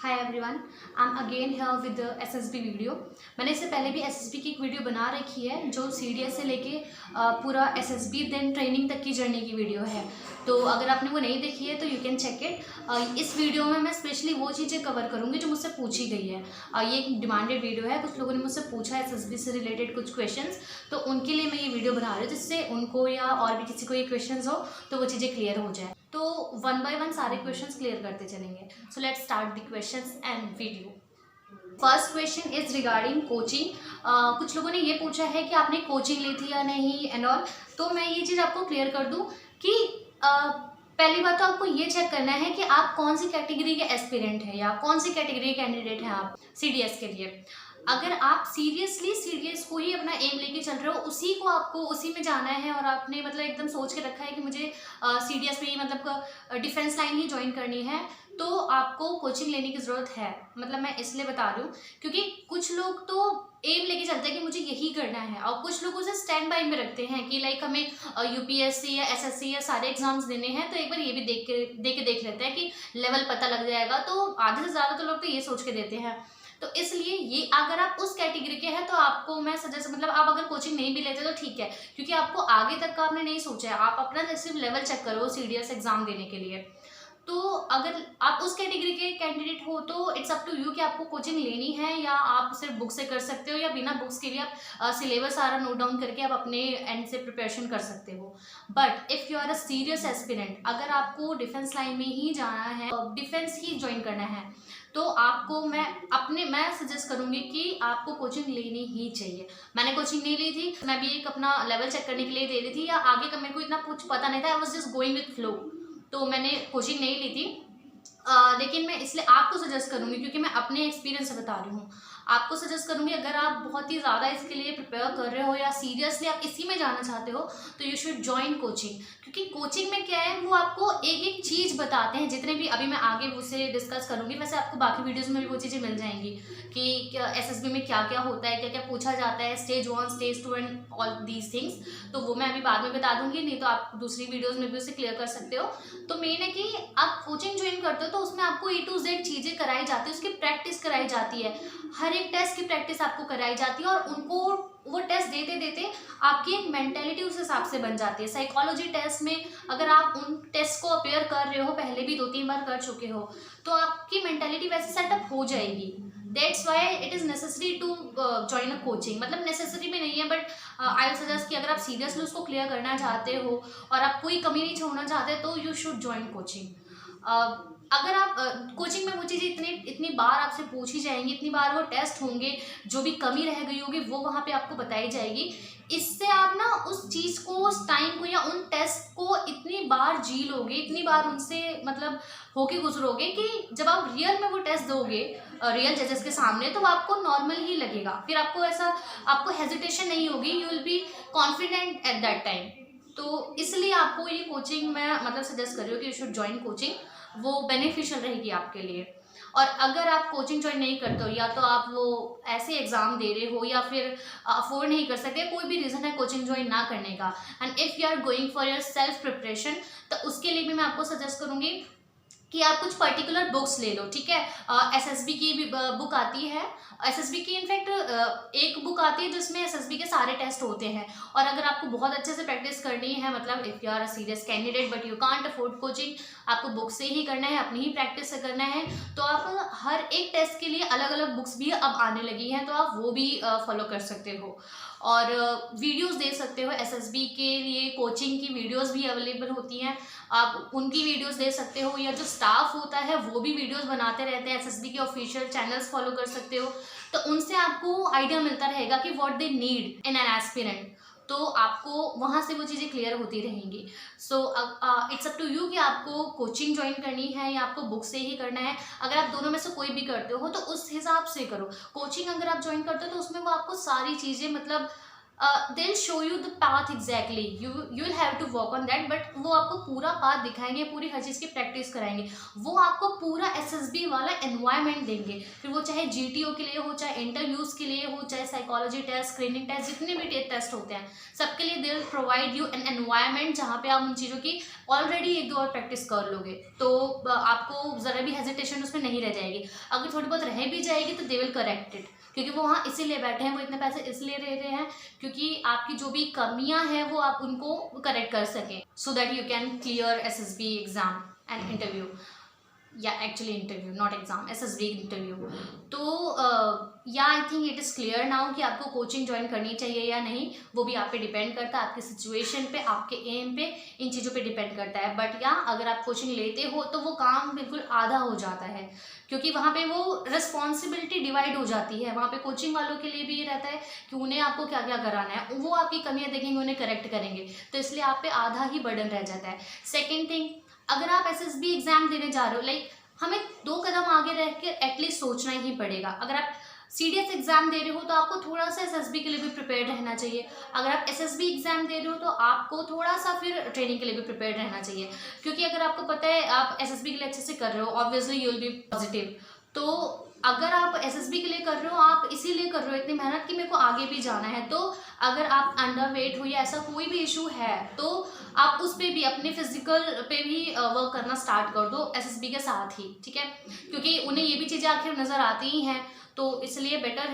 Hi everyone, I am again here with SSB video. मैंने इससे पहले भी एसएसबी की एक वीडियो बना रखी है जो सीडीएस से लेके पूरा एसएसबी देन ट्रेनिंग तक की जर्नी की वीडियो है। तो अगर आपने वो नहीं देखी है तो यू कैन चेक इट। इस वीडियो में मैं स्पेशली वो चीज़ें कवर करूँगी जो मुझसे पूछी गई है। ये एक डिमांडेड वीडियो है, कुछ लोगों ने मुझसे पूछा है एसएसबी से रिलेटेड कुछ क्वेश्चंस, तो उनके लिए मैं ये वीडियो बना रही हूँ जिससे उनको या और भी किसी को ये क्वेश्चंस हो तो वो चीज़ें क्लियर हो जाए। तो वन बाय वन सारे क्वेश्चंस क्लियर करते चलेंगे। So let's start the questions and video. First question is regarding coaching. कुछ लोगों ने ये पूछा है कि आपने कोचिंग ली थी या नहीं एंड ऑल। तो मैं ये चीज़ आपको क्लियर कर दूं कि पहली बात तो आपको ये चेक करना है कि आप कौन सी कैटेगरी के एस्पिरेंट हैं या कौन सी कैटेगरी के कैंडिडेट हैं आप सीडीएस के लिए। अगर आप सीरियसली सीडीएस को ही अपना एम लेके चल रहे हो, उसी को आपको उसी में जाना है और आपने मतलब एकदम सोच के रखा है कि मुझे सीडीएस में ही मतलब डिफेंस लाइन ही ज्वाइन करनी है, तो आपको कोचिंग लेने की ज़रूरत है। मतलब मैं इसलिए बता रही हूँ क्योंकि कुछ लोग तो एम लेके चलते हैं कि मुझे यही करना है और कुछ लोग उसे स्टैंड बाय में रखते हैं कि लाइक हमें यूपीएससी या एसएससी या सारे एग्जाम्स देने हैं तो एक बार ये भी देख लेते हैं कि लेवल पता लग जाएगा। तो आधे से ज़्यादा तो लोग तो ये सोच के देते हैं। तो इसलिए ये अगर आप उस कैटेगरी के हैं तो आपको मैं सजेस्ट मतलब आप अगर कोचिंग नहीं भी लेते तो ठीक है, क्योंकि आपको आगे तक का आपने नहीं सोचा है, आप अपना सिर्फ लेवल चेक करो सीडीएस एग्जाम देने के लिए। तो अगर आप उस कैटेगरी के कैंडिडेट हो तो इट्स अप टू यू कि आपको कोचिंग लेनी है या आप सिर्फ बुक से कर सकते हो या बिना बुक्स के भी आप सिलेबस सारा नोट डाउन करके आप अपने एंड से प्रिपरेशन कर सकते हो। But if you are a serious aspirant, अगर आपको डिफेंस लाइन में ही जाना है, डिफेंस ही ज्वाइन करना है, तो आपको मैं सजेस्ट करूंगी कि आपको कोचिंग लेनी ही चाहिए। मैंने कोचिंग नहीं ली थी, मैं भी एक अपना लेवल चेक करने के लिए दे रही थी या आगे का मेरे को इतना कुछ पता नहीं था, I was just going with flow, तो मैंने कोचिंग नहीं ली थी। लेकिन मैं इसलिए आपको सजेस्ट करूंगी क्योंकि मैं अपने एक्सपीरियंस से बता रही हूँ। आपको सजेस्ट करूंगी अगर आप बहुत ही ज़्यादा इसके लिए प्रिपेयर कर रहे हो या सीरियसली आप इसी में जाना चाहते हो तो यू शुड ज्वाइन कोचिंग। क्योंकि कोचिंग में क्या है, वो आपको एक एक चीज़ बताते हैं, जितने भी अभी मैं आगे उसे डिस्कस करूंगी। वैसे आपको बाकी वीडियोज़ में भी वो चीज़ें मिल जाएंगी कि एसएसबी में क्या क्या होता है, क्या क्या पूछा जाता है, stage 1 stage 2 and all these things. तो वो मैं अभी बाद में बता दूंगी, नहीं तो आप दूसरी वीडियोज़ में भी उसे क्लियर कर सकते हो। तो मेन है कि आप कोचिंग ज्वाइन करते हो तो उसमें आपको A to Z चीज़ें कराई जाती है, उसकी प्रैक्टिस कराई जाती है, हर एक टेस्ट की प्रैक्टिस आपको कराई जाती है और उनको वो टेस्ट देते देते आपकी एक मेंटेलिटी उस हिसाब से बन जाती है। साइकोलॉजी टेस्ट में अगर आप उन टेस्ट को अपेयर कर रहे हो, पहले भी 2-3 बार कर चुके हो, तो आपकी मेंटेलिटी वैसे सेटअप हो जाएगी। That's why it is necessary to join a coaching. मतलब नेसेसरी में नहीं है, बट आई विल सजेस्ट कि अगर आप सीरियसली उसको क्लियर करना चाहते हो और आप कोई कमी नहीं छोड़ना चाहते तो यू शुड ज्वाइन कोचिंग। अगर आप कोचिंग में वो चीज़ें इतनी बार आपसे पूछी जाएंगी, इतनी बार वो टेस्ट होंगे, जो भी कमी रह गई होगी वो वहाँ पे आपको बताई जाएगी। इससे आप ना उस चीज़ को, उस टाइम को या उन टेस्ट को इतनी बार जी लोगे, इतनी बार उनसे मतलब होके गुजरोगे कि जब आप रियल में वो टेस्ट दोगे रियल जजेस के सामने तो आपको नॉर्मल ही लगेगा। फिर आपको हेजिटेशन नहीं होगी, you will be confident at that time. तो इसलिए आपको ये कोचिंग मैं मतलब सजेस्ट कर रही हूँ कि यू शुड ज्वाइन कोचिंग, वो बेनिफिशियल रहेगी आपके लिए। और अगर आप कोचिंग ज्वाइन नहीं करते हो या तो आप वो ऐसे एग्ज़ाम दे रहे हो या फिर अफोर्ड नहीं कर सकते, कोई भी रीज़न है कोचिंग ज्वाइन ना करने का, and if you are going for your self preparation, तो उसके लिए भी मैं आपको सजेस्ट करूँगी कि आप कुछ पर्टिकुलर बुक्स ले लो। ठीक है, एसएसबी की भी बुक आती है, एसएसबी की इनफैक्ट एक बुक आती है जिसमें एसएसबी के सारे टेस्ट होते हैं। और अगर आपको बहुत अच्छे से प्रैक्टिस करनी है, मतलब if you are a serious candidate but you can't afford coaching, आपको बुक से ही करना है, अपनी ही प्रैक्टिस से करना है, तो आप हर एक टेस्ट के लिए अलग अलग बुक्स भी अब आने लगी हैं, तो आप वो भी फॉलो कर सकते हो। और वीडियोस देख सकते हो, एसएसबी के लिए कोचिंग की वीडियोस भी अवेलेबल होती हैं, आप उनकी वीडियोस देख सकते हो, या जो स्टाफ होता है वो भी वीडियोस बनाते रहते हैं, एसएसबी के ऑफिशियल चैनल्स फॉलो कर सकते हो। तो उनसे आपको आइडिया मिलता रहेगा कि what they need in an aspirant, तो आपको वहाँ से वो चीज़ें क्लियर होती रहेंगी। So it's up to you कि आपको कोचिंग ज्वाइन करनी है या आपको बुक से ही करना है। अगर आप दोनों में से कोई भी करते हो तो उस हिसाब से करो। कोचिंग अगर आप ज्वाइन करते हो तो उसमें वो आपको सारी चीज़ें मतलब they'll show you the path exactly, you'll have to work on that, but वो आपको पूरा पाथ दिखाएंगे, पूरी हर चीज़ की प्रैक्टिस कराएंगे, वो आपको पूरा SSB वाला एनवायरनमेंट देंगे, फिर वो चाहे GTO के लिए हो, चाहे इंटरव्यूज़ के लिए हो, चाहे साइकोलॉजी टेस्ट, स्क्रीनिंग टेस्ट, जितने भी टेस्ट होते हैं सबके लिए they will provide you an environment जहाँ पे आप उन चीज़ों की ऑलरेडी एक दो और प्रैक्टिस कर लोगे, तो आपको ज़रा भी हेजिटेशन उसमें नहीं रह जाएगी। अगर थोड़ी बहुत रह भी जाएगी तो दे विल करेक्ट इट, क्योंकि वो वहाँ इसीलिए बैठे हैं, वो इतने पैसे इसलिए ले रहे हैं क्योंकि आपकी जो भी कमियां हैं वो आप उनको करेक्ट कर सकें, so that you can clear SSB exam and interview, या actually interview not exam, SSB interview. तो या I think it is clear now कि आपको कोचिंग ज्वाइन करनी चाहिए या नहीं, वो भी आप पे डिपेंड करता है, आपकी सिचुएशन पे, आपके एम पे, इन चीज़ों पे डिपेंड करता है। बट या अगर आप कोचिंग लेते हो तो वो काम बिल्कुल आधा हो जाता है, क्योंकि वहाँ पे वो रिस्पॉन्सिबिलिटी डिवाइड हो जाती है। वहाँ पे कोचिंग वालों के लिए भी ये रहता है कि उन्हें आपको क्या क्या कराना है, वो आपकी कमियाँ देखेंगे, उन्हें करेक्ट करेंगे, तो इसलिए आप पे आधा ही बर्डन रह जाता है। सेकेंड थिंग, अगर आप SSB एग्ज़ाम देने जा रहे हो, लाइक हमें 2 कदम आगे रह के एटलीस्ट सोचना ही पड़ेगा। अगर आप CDS एग्ज़ाम दे रहे हो तो आपको थोड़ा सा SSB के लिए भी प्रिपेयर रहना चाहिए। अगर आप SSB एग्ज़ाम दे रहे हो तो आपको थोड़ा सा फिर ट्रेनिंग के लिए भी प्रिपेयर रहना चाहिए, क्योंकि अगर आपको पता है आप SSB के लिए अच्छे से कर रहे हो, obviously you will be positive. तो अगर आप SSB के लिए कर रहे हो, आप इसीलिए कर रहे हो इतनी मेहनत कि मेरे को आगे भी जाना है, तो अगर आप अंडर वेट हो या ऐसा कोई भी इशू है तो आप उस पर भी, अपने फिजिकल पे भी वर्क करना स्टार्ट कर दो SSB के साथ ही, ठीक है, क्योंकि उन्हें ये भी चीज़ें आखिर नज़र आती ही हैं, तो इसलिए बेटर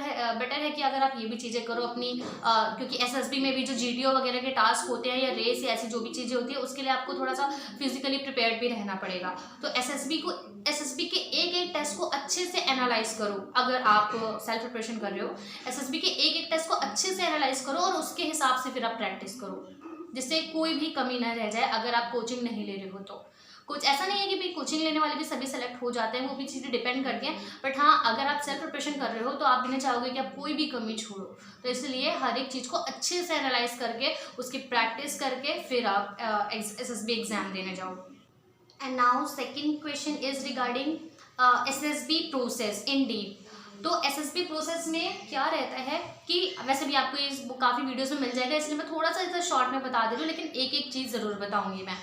है कि अगर आप ये भी चीज़ें करो अपनी, क्योंकि SSB में भी जो GTO वगैरह के टास्क होते हैं या रेस या ऐसी जो भी चीज़ें होती है उसके लिए आपको थोड़ा सा फिजिकली प्रिपेयर्ड भी रहना पड़ेगा। तो SSB के एक एक टेस्ट को अच्छे से एनालाइज करो। अगर आप सेल्फ प्रिपरेशन कर रहे हो, SSB के एक एक टेस्ट को अच्छे से एनालाइज करो और उसके हिसाब से फिर आप प्रैक्टिस करो, जिससे कोई भी कमी ना रह जाए। अगर आप कोचिंग नहीं ले रहे हो तो कुछ ऐसा नहीं है कि भाई कोचिंग लेने वाले भी सभी सेलेक्ट हो जाते हैं, वो भी चीज़ें डिपेंड करती हैं, बट हाँ, अगर आप सेल्फ प्रिपरेशन कर रहे हो तो आप भी नहीं चाहोगे कि आप कोई भी कमी छोड़ो, तो इसलिए हर एक चीज़ को अच्छे से एनालाइज करके उसकी प्रैक्टिस करके फिर आप SSB एग्ज़ाम देने जाओ। And now second question is regarding SSB process in deep. तो SSB प्रोसेस में क्या रहता है कि वैसे भी आपको इस काफ़ी वीडियोस में मिल जाएगा, इसलिए मैं थोड़ा सा इसे शॉर्ट में बता दे रही हूँ, लेकिन एक एक चीज़ ज़रूर बताऊँगी मैं।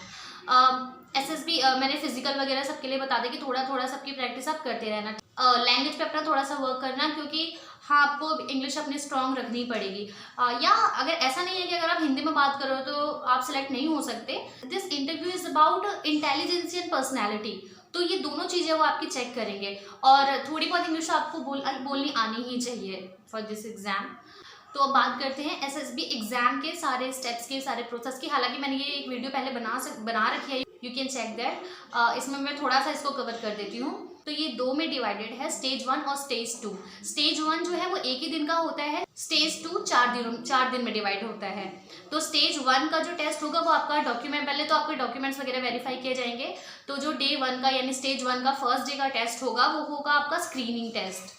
SSB मैंने फिजिकल वगैरह सबके लिए बता दें कि थोड़ा थोड़ा सबकी प्रैक्टिस आप करते रहना, लैंग्वेज पे अपना थोड़ा सा वर्क करना, क्योंकि हाँ, आपको इंग्लिश अपनी स्ट्रॉन्ग रखनी पड़ेगी। या अगर ऐसा नहीं है कि अगर आप हिंदी में बात करो तो आप सिलेक्ट नहीं हो सकते। This interview is about intelligence and personality, तो ये दोनों चीज़ें वो आपकी चेक करेंगे, और थोड़ी बहुत इंग्लिश आपको बोलनी आनी ही चाहिए फॉर दिस एग्ज़ाम। तो अब बात करते हैं SSB एग्ज़ाम के सारे स्टेप्स के, सारे प्रोसेस की। हालांकि मैंने ये एक वीडियो पहले बना रखी है, यू कैन चेक दैट। इसमें मैं थोड़ा सा इसको कवर कर देती हूँ। तो ये 2 में डिवाइडेड है, स्टेज 1 और स्टेज 2। स्टेज 1 जो है वो एक ही दिन का होता है, स्टेज 2 4 दिन में डिवाइड होता है। तो स्टेज 1 का जो टेस्ट होगा वो आपका डॉक्यूमेंट, पहले तो आपके डॉक्यूमेंट्स वगैरह वेरीफाई किए जाएंगे। तो जो डे 1 का यानी स्टेज 1 का फर्स्ट डे का टेस्ट होगा वो होगा आपका स्क्रीनिंग टेस्ट।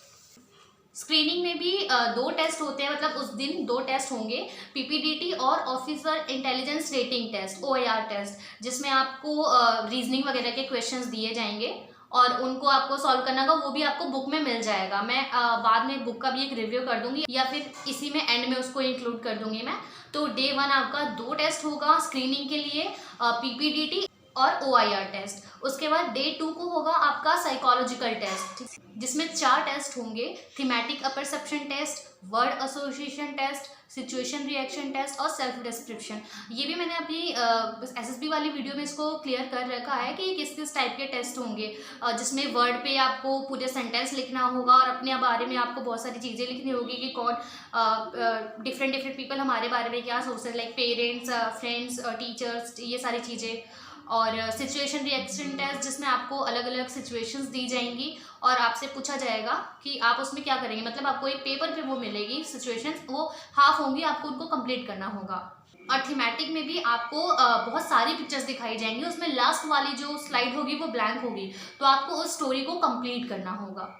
स्क्रीनिंग में भी 2 टेस्ट होते हैं, मतलब उस दिन 2 टेस्ट होंगे, PPDT और officer intelligence rating test, OIR test, जिसमें आपको रीजनिंग वगैरह के क्वेश्चंस दिए जाएंगे और उनको आपको सॉल्व करना होगा। वो भी आपको बुक में मिल जाएगा, मैं बाद में बुक का भी एक रिव्यू कर दूंगी या फिर इसी में एंड में उसको इंक्लूड कर दूंगी मैं। तो डे 1 आपका 2 टेस्ट होगा स्क्रीनिंग के लिए, PPDT और OIR टेस्ट। उसके बाद डे 2 को होगा आपका साइकोलॉजिकल टेस्ट, जिसमें 4 टेस्ट होंगे, thematic apperception test, word association test, situation reaction test और सेल्फ डिस्क्रिप्शन। ये भी मैंने अपनी SSB वाली वीडियो में इसको क्लियर कर रखा है कि किस किस टाइप के टेस्ट होंगे, जिसमें वर्ड पे आपको पूरे सेंटेंस लिखना होगा और अपने बारे में आपको बहुत सारी चीज़ें लिखनी होगी कि कौन डिफरेंट पीपल हमारे बारे में क्या सोचते हैं, लाइक पेरेंट्स, फ्रेंड्स, टीचर्स, ये सारी चीज़ें। और सिचुएशन रिएक्शन टेस्ट, जिसमें आपको अलग अलग सिचुएशंस दी जाएंगी और आपसे पूछा जाएगा कि आप उसमें क्या करेंगे, मतलब आपको एक पेपर पे वो मिलेगी सिचुएशंस, वो हाफ होंगी, आपको उनको कंप्लीट करना होगा। और थीमेटिक में भी आपको बहुत सारी पिक्चर्स दिखाई जाएंगी, उसमें लास्ट वाली जो स्लाइड होगी वो ब्लैंक होगी, तो आपको उस स्टोरी को कंप्लीट करना होगा।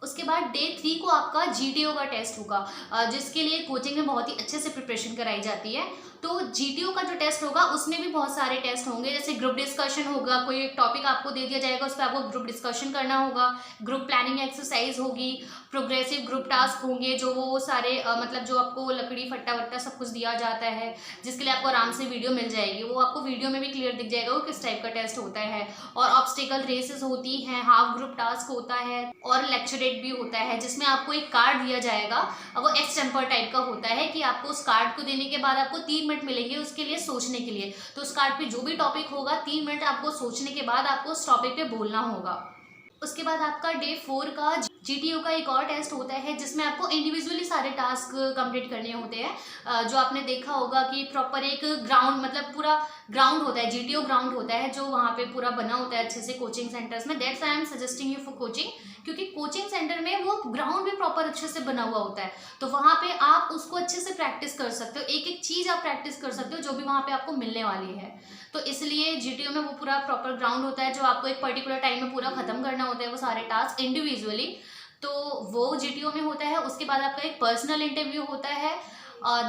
उसके बाद डे 3 को आपका GTO का टेस्ट होगा, जिसके लिए कोचिंग में बहुत ही अच्छे से प्रिपरेशन कराई जाती है। तो जीटीओ का जो टेस्ट होगा उसमें भी बहुत सारे टेस्ट होंगे, जैसे ग्रुप डिस्कशन होगा, कोई एक टॉपिक आपको दे दिया जाएगा, उस पर आपको ग्रुप डिस्कशन करना होगा, ग्रुप प्लानिंग एक्सरसाइज होगी, प्रोग्रेसिव ग्रुप टास्क होंगे, जो वो सारे मतलब जो आपको लकड़ी फट्टा वट्टा सब कुछ दिया जाता है, जिसके लिए आपको आराम से वीडियो मिल जाएगी, वो आपको वीडियो में भी क्लियर दिख जाएगा वो किस टाइप का टेस्ट होता है। और ऑब्स्टिकल रेसेस होती हैं, हाफ ग्रुप टास्क होता है, और लेक्चरेट भी होता है, जिसमें आपको एक कार्ड दिया जाएगा, वो एक्सटेम्पर टाइप का होता है कि आपको उस कार्ड को देने के बाद आपको 3 मिनट मिलेंगे उसके लिए सोचने के लिए। तो उस कार्ड पे जो भी टॉपिक होगा 3 मिनट आपको सोचने के बाद आपको उस टॉपिक पे बोलना होगा। उसके बाद आपका डे 4 का जीटीओ का एक और टेस्ट होता है, जिसमें आपको इंडिविजुअली सारे टास्क कंप्लीट करने होते हैं। जो आपने देखा होगा कि प्रॉपर एक ग्राउंड, मतलब पूरा ग्राउंड होता है, जीटीओ ग्राउंड होता है, जो वहाँ पे पूरा बना होता है अच्छे से कोचिंग सेंटर्स में। That's I am suggesting you for coaching, क्योंकि कोचिंग सेंटर में वो ग्राउंड भी प्रॉपर अच्छे से बना हुआ होता है, तो वहाँ पे आप उसको अच्छे से प्रैक्टिस कर सकते हो, एक एक चीज़ आप प्रैक्टिस कर सकते हो जो भी वहाँ पे आपको मिलने वाली है। तो इसलिए जीटीओ में वो पूरा प्रॉपर ग्राउंड होता है, जो आपको एक पर्टिकुलर टाइम में पूरा खत्म करना होता है वो सारे टास्क इंडिविजुअली, तो वो जीटीओ में होता है। उसके बाद आपका एक पर्सनल इंटरव्यू होता है।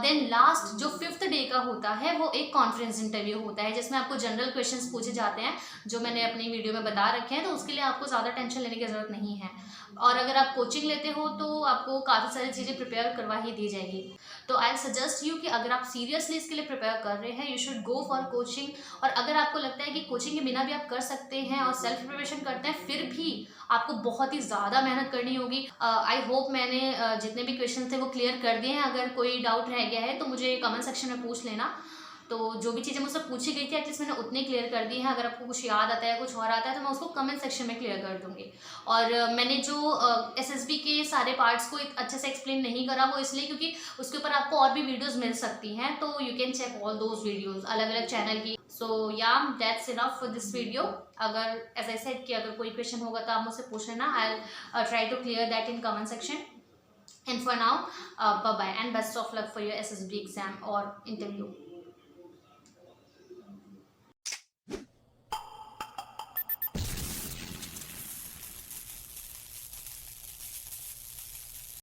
देन लास्ट जो 5th डे का होता है वो एक कॉन्फ्रेंस इंटरव्यू होता है, जिसमें आपको जनरल क्वेश्चंस पूछे जाते हैं, जो मैंने अपनी वीडियो में बता रखे हैं, तो उसके लिए आपको ज़्यादा टेंशन लेने की ज़रूरत नहीं है। और अगर आप कोचिंग लेते हो तो आपको काफ़ी सारी चीज़ें प्रिपेयर करवा ही दी जाएगी। तो आई सजेस्ट यू कि अगर आप सीरियसली इसके लिए प्रिपेयर कर रहे हैं, you should go for coaching. और अगर आपको लगता है कि कोचिंग के बिना भी आप कर सकते हैं और सेल्फ प्रिपरेशन करते हैं, फिर भी आपको बहुत ही ज़्यादा मेहनत करनी होगी। आई होप मैंने जितने भी क्वेश्चन थे वो क्लियर कर दिए हैं। अगर कोई डाउट रह गया है तो मुझे कमेंट सेक्शन में पूछ लेना। तो जो भी चीज़ें मुझसे पूछी गई थी एटलीस्ट मैंने उतनी क्लियर कर दी हैं। अगर आपको कुछ याद आता है, कुछ और आता है, तो मैं उसको कमेंट सेक्शन में क्लियर कर दूँगी। और मैंने जो एसएसबी के सारे पार्ट्स को अच्छे से एक्सप्लेन नहीं करा, वो इसलिए क्योंकि उसके ऊपर आपको और भी वीडियोज़ मिल सकती हैं, तो you can check all those videos अलग अलग चैनल की। So yeah that's enough for this video. अगर एज आई सेड कि अगर कोई क्वेश्चन होगा तो आप मुझसे पूछ लेना, I try to clear that in comment section. And for now, bye bye and best of luck for your SSB exam or interview.